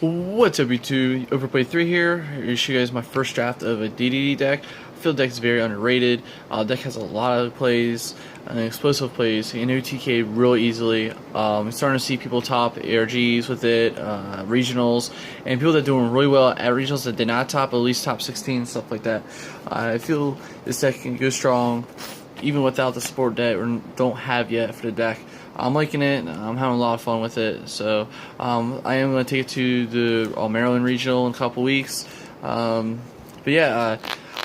What's up, YouTube? Overplay 3 here. Here to show you guys my first draft of a DDD deck. I feel the deck is very underrated. Deck has a lot of plays, explosive plays. You know TK real easily. I'm starting to see people top ARGs with it, regionals, and people that are doing really well at regionals that did not top, at least top 16, stuff like that. I feel this deck can go strong even without the support that we don't have yet for the deck. I'm liking it. I'm having a lot of fun with it. So I am going to take it to the Maryland Regional in a couple weeks. But yeah,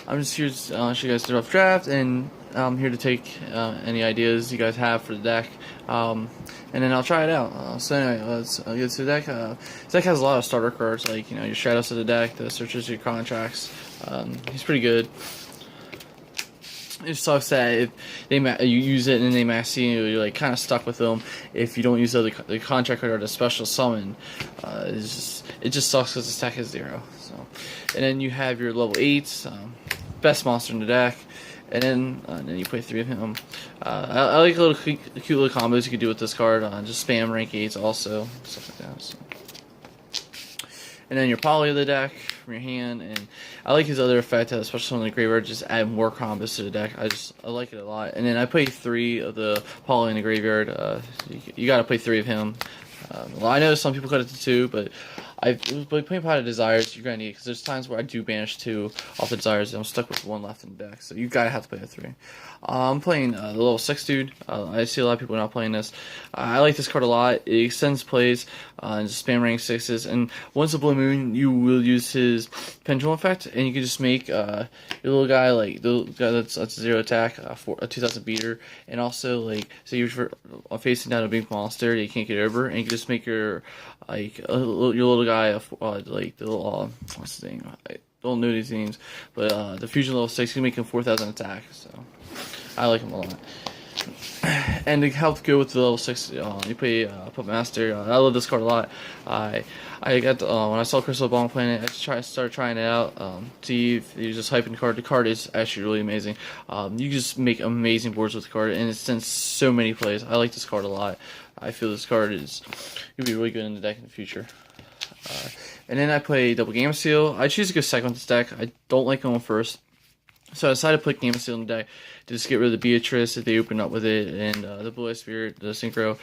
I'm just here to show you guys the rough draft, and I'm here to take any ideas you guys have for the deck. And then I'll try it out. So anyway, let's get to the deck. This deck has a lot of starter cards, like your Stratos of the deck, the Searchers, your contracts. He's pretty good. It sucks that if you use it and then they max you, you're like kind of stuck with them. If you don't use the contract card or the special summon, it just sucks because the stack is 0. So, and then you have your level 8s, best monster in the deck, and then you play 3 of him. I like little cute little combos you can do with this card. Just spam rank 8s also, stuff like that. So. And then your poly of the deck from your hand, and I like his other effect, especially on the graveyard, just add more combos to the deck. I like it a lot. And then I play 3 of the poly in the graveyard. You got to play 3 of him. Well, I know some people cut it to 2, but playing Pot of Desires, you're gonna need it because there's times where I do banish 2 off the Desires, and I'm stuck with 1 left in the deck. So you gotta have to play a 3. I'm playing the level 6 dude. I see a lot of people not playing this. I like this card a lot. It extends plays and just spam rank 6s. And once a Blue Moon, you will use his Pendulum effect, and you can just make your little guy like the guy that's 0 attack for a 2000 beater, and also like so you're facing down a big monster that you can't get over, and you can just make your your little guy like the little what's his name? I don't know these names, but the fusion level 6 you can make him 4000 attack. So I like him a lot. And to help go with the level 6, you play Puppet Master. I love this card a lot. I got when I saw Crystal Ball playing it, I started trying it out. See if you just hyping the card. The card is actually really amazing. You just make amazing boards with the card, and it sends so many plays. I like this card a lot. I feel this card is gonna be really good in the deck in the future. And then I play Double Gamma Seal. I choose to go second with this deck. I don't like going first. So I decided to put Gamma Seal in the deck to just get rid of the Beatrice if they open up with it, and the Blue Eye Spirit, the Synchro,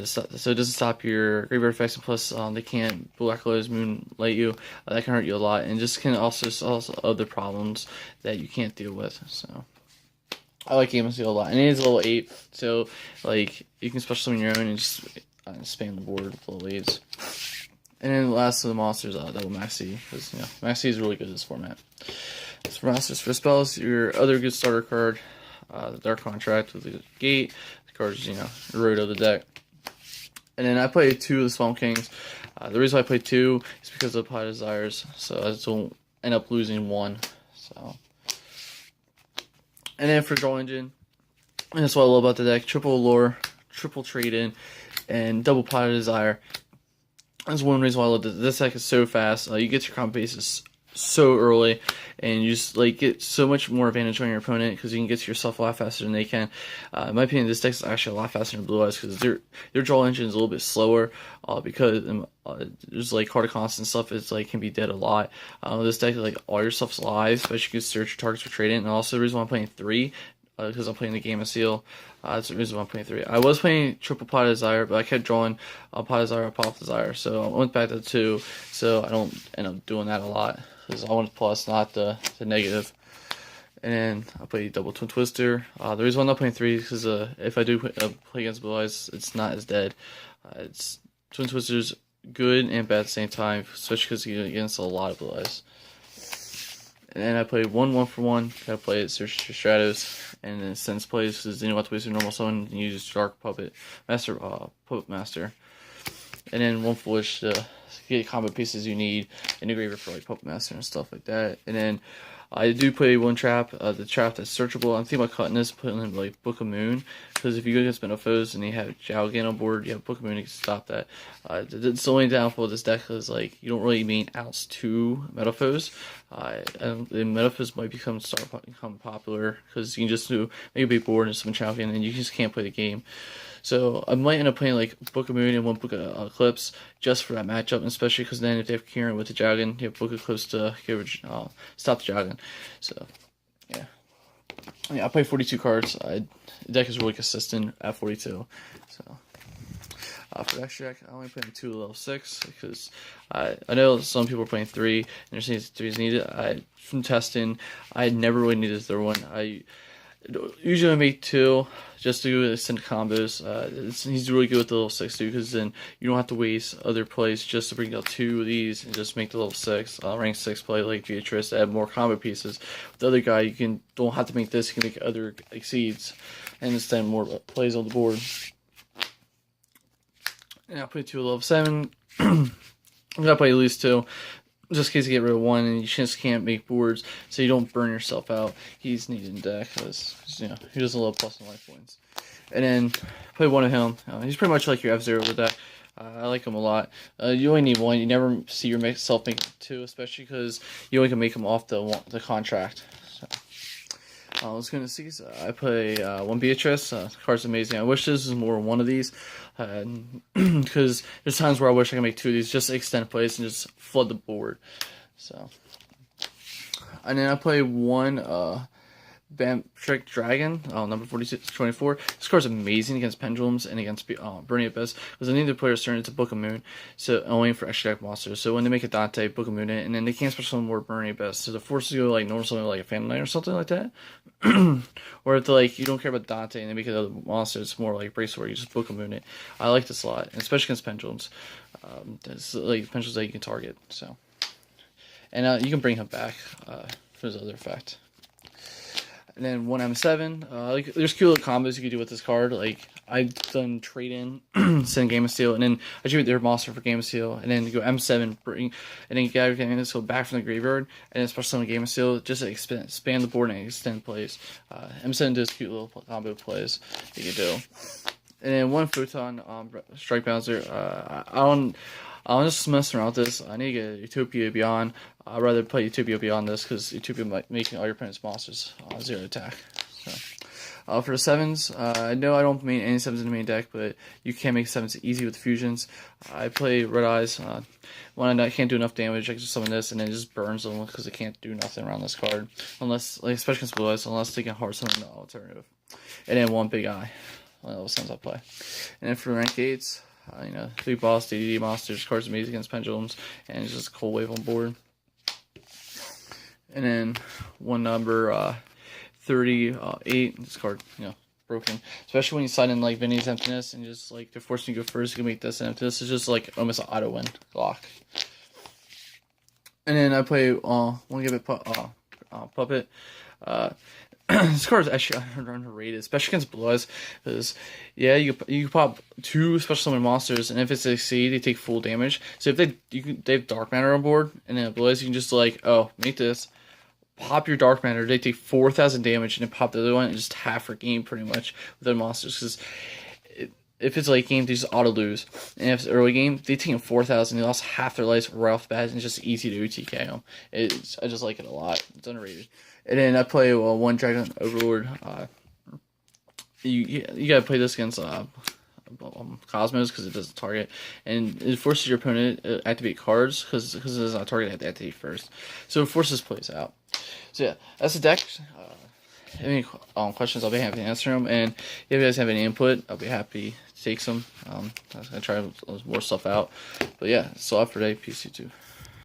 so it doesn't stop your graveyard effects, and plus they can't Black Lotus Moonlight you. That can hurt you a lot, and just can also solve other problems that you can't deal with. So I like Gamma Seal a lot, and it is level 8, so like you can special summon your own and just spam the board with level 8s. And then last of the monsters, Double Maxi, because Maxi is really good in this format. So for Masters, for spells, your other good starter card, the Dark Contract with the Gate. The card's, the road of the deck. And then I play 2 of the Swamp Kings. The reason I play 2 is because of Pot of Desires, so I just don't end up losing 1. So, and then for Draw Engine, and that's what I love about the deck: triple Allure, triple Trade-In, and double Pot of Desire. That's one reason why I love this. This deck is so fast. You get your comp bases so early, and you just get so much more advantage on your opponent because you can get to yourself a lot faster than they can. In my opinion, this deck is actually a lot faster than Blue Eyes because their draw engine is a little bit slower because there's card constant stuff is can be dead a lot. This deck all your stuff's live, but you can search your targets for trading. And also the reason why I'm playing 3 because I'm playing the Gamma Seal. That's the reason why I'm playing 3. I was playing triple Pot of Desire, but I kept drawing Pot of Desire, Pot of Desire, so I went back to 2, so I don't end up doing that a lot, because I want plus, not the negative. And then I play double Twin Twister. The reason why I'm not playing 3 is because if I do play against Blue Eyes, it's not as dead. It's Twin Twister's good and bad at the same time, especially because you get against a lot of Blue Eyes. And then I play 1 for 1. Gotta play it, search your Stratos, and then Sense plays because then you want to waste your normal summon and use Dark Puppet Master. And then 1 Foolish to get combo pieces you need in the graveyard for Puppet Master and stuff like that. And then I do play 1 trap, the trap that's searchable. I'm thinking about cutting this, putting in Book of Moon, because if you go against Metalfoes and you have Jowgen on board, you have Book of Moon, you can stop that. It's the only downfall of this deck is you don't really main outs to Metalfoes. And Metalfoes might become popular because you can just do maybe a big board and summon Jowgen, and you just can't play the game. So I might end up playing like Book of Moon and one Book of Eclipse just for that matchup, and especially because then if they have Kieran with the dragon, you have Book of Eclipse to stop the dragon. So yeah, I play 42 cards. The deck is really consistent at 42. So. For extra deck, I only play 2 level 6 because I know some people are playing 3 and they're saying 3 is needed. From testing, I never really needed the third one. I usually make 2 just to do extended combos. He's really good with the level 6 too, because then you don't have to waste other plays just to bring out 2 of these and just make the level 6 rank 6 play like Beatrice, add more combo pieces. With the other guy, you don't have to make this. You can make other exceeds and extend more plays on the board. And I'll play 2 level 7. I'm gonna play at least 2, just in case you get rid of 1 and you just can't make boards, so you don't burn yourself out. He's needed in deck because he doesn't love plus and life points. And then play 1 of him. He's pretty much like your F-Zero with deck. I like him a lot. You only need 1. You never see yourself making 2, especially because you only can make him off the contract. So. Let's go into these. I play 1 Beatrice. The card's amazing. I wish this was more one of these, because there's times where I wish I could make 2 of these just to extend plays and just flood the board. So, and then I play 1 Vampiric Dragon, number 4624. This card's amazing against Pendulums and against Burning Abyss, because I need the player's turn into Book of Moon, so only for extra deck monsters. So when they make a Dante, Book of Moon it, and then they can't special summon more Burning Abyss, so the forces go like normal summon like a Phantom Knight or something like that. Or if like you don't care about Dante and they make another monster, it's more like Brace where you just Book of Moon it. I like this a lot, and especially against Pendulums. There's like Pendulums that you can target. So, and you can bring him back for his other effect. And then 1 M7. Like there's cool little combos you can do with this card. Like I've done trade in, send Game of Steel, and then I trade their monster for Game of Steel, and then you go M7, bring, and then you get everything so back from the graveyard, and then especially on Game of Steel, just to expand the board and extend plays. M7 does cute little combo plays you can do. And then 1 Photon Strike Bouncer. I'll just mess around with this. I need to get Utopia Beyond. I'd rather play Utopia Beyond this because Utopia might making all your opponent's monsters 0 attack. So, for the 7s, I know I don't main any 7s in the main deck, but you can make 7s easy with fusions. I play Red Eyes. When I can't do enough damage, I can just summon this and then it just burns them because I can't do nothing around this card. Unless, like, especially against Blue Eyes, unless they can hard summon the alternative. And then 1 Big Eye. One of those things I play. And then for rank 8s, 3 boss, DDD monsters, cards amazing against Pendulums, and it's just a cold wave on board. And then 1 number 38. This card, broken. Especially when you sign in like Vinny's Emptiness and just like they're forcing you to go first, you can make this Emptiness. It's just like almost an auto win lock. And then I play 1 Gambit Puppet. This card is actually underrated, especially against Blue Eyes, because you can pop 2 special summon monsters, and if it's a exceed, they take full damage. So if they have Dark Matter on board, and then Blue Eyes, you can just like make this, pop your Dark Matter, they take 4,000 damage, and then pop the other one, and just half your game pretty much with their monsters. Because if it's late game, they just auto lose, and if it's early game, they take 4,000, they lost half their life right off the bat, and it's just easy to UTK them. I just like it a lot. It's underrated. And then I play 1 Dragon Overlord. You gotta play this against Cosmos because it doesn't target, and it forces your opponent to activate cards because it does not target at the activate first. So it forces plays out. So yeah, that's the deck. Any questions, I'll be happy to answer them. And if you guys have any input, I'll be happy to take some. I'm gonna try more stuff out. But yeah, that's all for today. Peace, YouTube.